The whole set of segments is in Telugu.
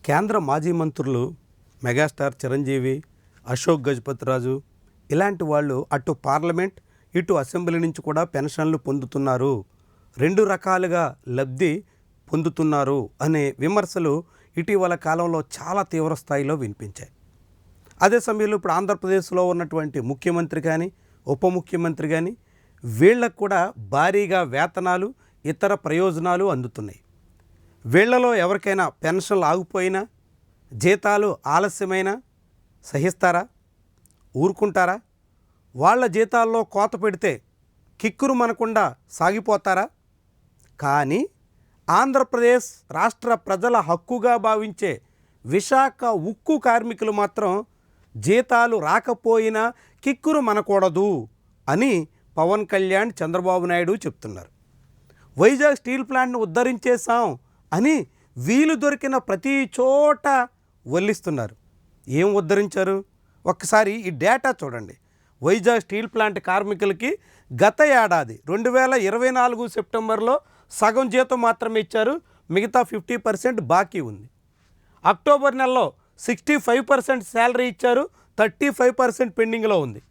కేంద్ర మాజీ మంత్రులు మెగాస్టార్ చిరంజీవి, అశోక్ గజపతిరాజు ఇలాంటి వాళ్ళు అటు పార్లమెంట్ ఇటు అసెంబ్లీ నుంచి కూడా పెన్షన్లు పొందుతున్నారు, రెండు రకాలుగా లబ్ధి పొందుతున్నారు అనే విమర్శలు ఇటీవల కాలంలో చాలా తీవ్ర స్థాయిలో వినిపించాయి. అదే సమయంలో ఇప్పుడు ఆంధ్రప్రదేశ్లో ఉన్నటువంటి ముఖ్యమంత్రి కానీ ఉప ముఖ్యమంత్రి కానీ వీళ్ళకు కూడా భారీగా వేతనాలు ఇతర ప్రయోజనాలు అందుతున్నాయి. వీళ్లలో ఎవరికైనా పెన్షన్లు ఆగిపోయినా, జీతాలు ఆలస్యమైనా సహిస్తారా? ఊరుకుంటారా? వాళ్ళ జీతాల్లో కోత పెడితే కిక్కురు మనకుండా సాగిపోతారా? కానీ ఆంధ్రప్రదేశ్ రాష్ట్ర ప్రజల హక్కుగా భావించే విశాఖ ఉక్కు కార్మికులు మాత్రం జీతాలు రాకపోయినా కిక్కురు మనకూడదు అని పవన్ కళ్యాణ్, చంద్రబాబు నాయుడు చెప్తున్నారు. వైజాగ్ స్టీల్ ప్లాంట్ను ఉద్ధరించేశాం అని వీలు దొరికిన ప్రతి చోట వల్లిస్తున్నారు. ఏం ఉద్ధరించారు? ఒక్కసారి ఈ డేటా చూడండి. వైజాగ్ స్టీల్ ప్లాంట్ కార్మికులకి గత ఏడాది 2024 సెప్టెంబర్లో సగం జీతం మాత్రమే ఇచ్చారు, మిగతా 50% బాకీ ఉంది. అక్టోబర్ నెలలో 65% శాలరీ ఇచ్చారు, 35% పెండింగ్లో ఉంది.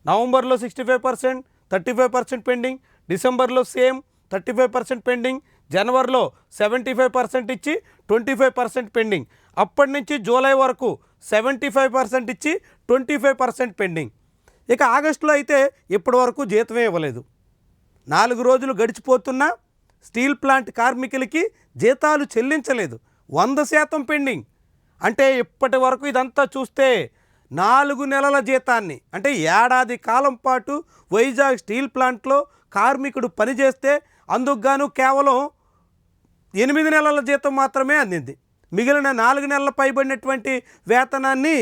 నవంబర్లో 65%, 35% పెండింగ్, డిసెంబర్లో సేమ్ 35% పెండింగ్, జనవరిలో 75% ఇచ్చి 25% పెండింగ్, అప్పటి నుంచి జూలై వరకు 75% ఇచ్చి 25% పెండింగ్. ఇక ఆగస్టులో అయితే ఇప్పటి వరకు జీతమే ఇవ్వలేదు. 4 రోజులు గడిచిపోతున్నా స్టీల్ ప్లాంట్ కార్మికులకి జీతాలు చెల్లించలేదు, 100% పెండింగ్. అంటే ఇప్పటి వరకు ఇదంతా చూస్తే 4 నెలల జీతాన్ని, అంటే ఏడాది కాలం పాటు వైజాగ్ స్టీల్ ప్లాంట్లో కార్మికుడు పనిచేస్తే అందుకు గాను కేవలం 8 నెలల జీతం మాత్రమే అందింది. మిగిలిన 4 నెలల పైబడినటువంటి వేతనాన్ని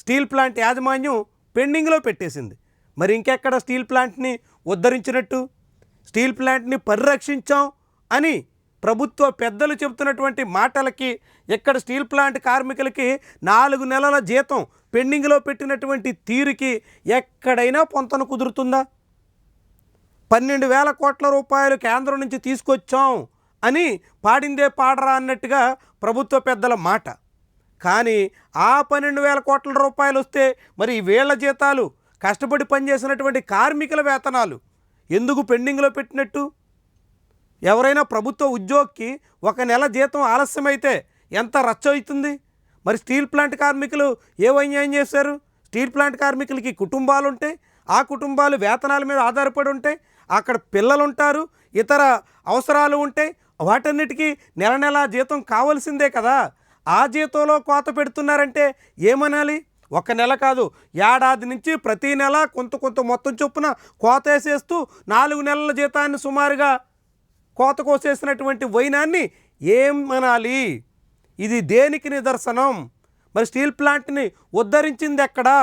స్టీల్ ప్లాంట్ యాజమాన్యం పెండింగ్లో పెట్టేసింది. మరి ఇంకెక్కడ స్టీల్ ప్లాంట్ని ఉద్ధరించినట్టు? స్టీల్ ప్లాంట్ని పరిరక్షించాం అని ప్రభుత్వ పెద్దలు చెబుతున్నటువంటి మాటలకి, ఇక్కడ స్టీల్ ప్లాంట్ కార్మికులకి 4 నెలల జీతం పెండింగ్లో పెట్టినటువంటి తీరుకి ఎక్కడైనా పొంతన కుదురుతుందా? 12,000 కోట్ల రూపాయలు కేంద్రం నుంచి తీసుకొచ్చాం అని పాడిందే పాడరా అన్నట్టుగా ప్రభుత్వ పెద్దల మాట. కానీ ఆ 12,000 కోట్ల రూపాయలు వస్తే మరి వీళ్ళ జీతాలు, కష్టపడి పనిచేసినటువంటి కార్మికుల వేతనాలు ఎందుకు పెండింగ్లో పెట్టినట్టు? ఎవరైనా ప్రభుత్వ ఉద్యోగికి 1 నెల జీతం ఆలస్యమైతే ఎంత రచ్చ అవుతుంది? మరి స్టీల్ ప్లాంట్ కార్మికులు ఏ అన్యాయం చేశారు? స్టీల్ ప్లాంట్ కార్మికులకి కుటుంబాలు ఉంటాయి, ఆ కుటుంబాలు వేతనాల మీద ఆధారపడి ఉంటాయి, అక్కడ పిల్లలు ఉంటారు, ఇతర అవసరాలు ఉంటాయి, వాటన్నిటికీ నెల నెల జీతం కావాల్సిందే కదా. ఆ జీతంలో కోత పెడుతున్నారంటే ఏమనాలి? 1 నెల కాదు, ఏడాది నుంచి ప్రతీ నెల కొంత మొత్తం చొప్పున కోత వేసేస్తూ 4 నెలల జీతాన్ని సుమారుగా కోత కోసేసినటువంటి వైనాన్ని ఏమనాలి? ఇది దేనికి నిదర్శనం? మరి స్టీల్ ప్లాంట్ని ఉద్ధరించింది ఎక్కడా?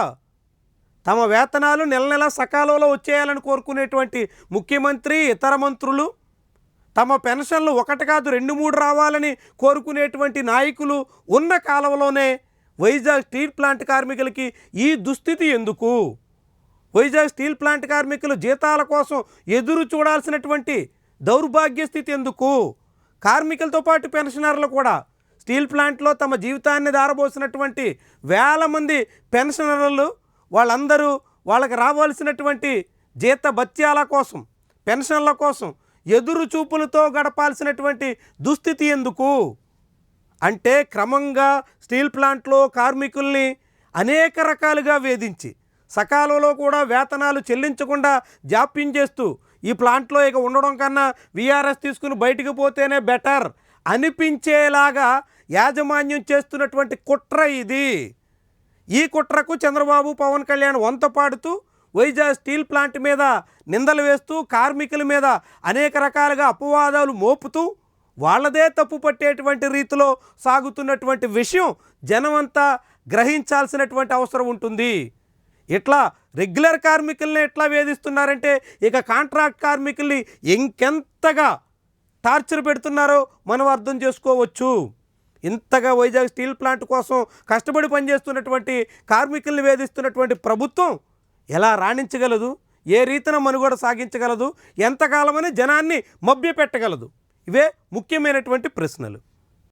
తమ వేతనాలు నెల నెల సకాలంలో వచ్చేయాలని కోరుకునేటువంటి ముఖ్యమంత్రి, ఇతర మంత్రులు, తమ పెన్షన్లు 1 కాదు 2, 3 రావాలని కోరుకునేటువంటి నాయకులు ఉన్న కాలంలోనే వైజాగ్ స్టీల్ ప్లాంట్ కార్మికులకి ఈ దుస్థితి ఎందుకు? వైజాగ్ స్టీల్ ప్లాంట్ కార్మికులు జీతాల కోసం ఎదురు చూడాల్సినటువంటి దౌర్భాగ్య స్థితి ఎందుకు? కార్మికులతో పాటు పెన్షనర్లు కూడా స్టీల్ ప్లాంట్లో తమ జీవితాన్ని దారబోసినటువంటి వేల మంది పెన్షనర్లు, వాళ్ళందరూ వాళ్ళకి రావాల్సినటువంటి జీత భత్యాల కోసం, పెన్షన్ల కోసం ఎదురు చూపులతో గడపాల్సినటువంటి దుస్థితి ఎందుకు? అంటే క్రమంగా స్టీల్ ప్లాంట్లో కార్మికుల్ని అనేక రకాలుగా వేధించి, సకాలంలో కూడా వేతనాలు చెల్లించకుండా జాప్యం చేస్తూ, ఈ ప్లాంట్లో ఇక ఉండడం కన్నా వీఆర్ఎస్ తీసుకుని బయటికి పోతేనే బెటర్ అనిపించేలాగా యాజమాన్యం చేస్తున్నటువంటి కుట్ర ఇది. ఈ కుట్రకు చంద్రబాబు, పవన్ కళ్యాణ్ వంత పాడుతూ వైజాగ్ స్టీల్ ప్లాంట్ మీద నిందలు వేస్తూ, కార్మికుల మీద అనేక రకాలుగా అపవాదాలు మోపుతూ, వాళ్ళదే తప్పు పట్టేటువంటి రీతిలో సాగుతున్నటువంటి విషయం జనమంతా గ్రహించాల్సినటువంటి అవసరం ఉంటుంది. ఇట్లా రెగ్యులర్ కార్మికుల్ని ఎట్లా వేధిస్తున్నారంటే ఇక కాంట్రాక్ట్ కార్మికుల్ని ఇంకెంతగా టార్చర్ పెడుతున్నారో మనం అర్థం చేసుకోవచ్చు. ఇంతగా వైజాగ్ స్టీల్ ప్లాంట్ కోసం కష్టపడి పనిచేస్తున్నటువంటి కార్మికుల్ని వేధిస్తున్నటువంటి ప్రభుత్వం ఎలా రాణించగలదు? ఏ రీతిన మనుగడ సాగించగలదు? ఎంతకాలమని జనాన్ని మభ్యపెట్టగలదు? ఇవే ముఖ్యమైనటువంటి ప్రశ్నలు.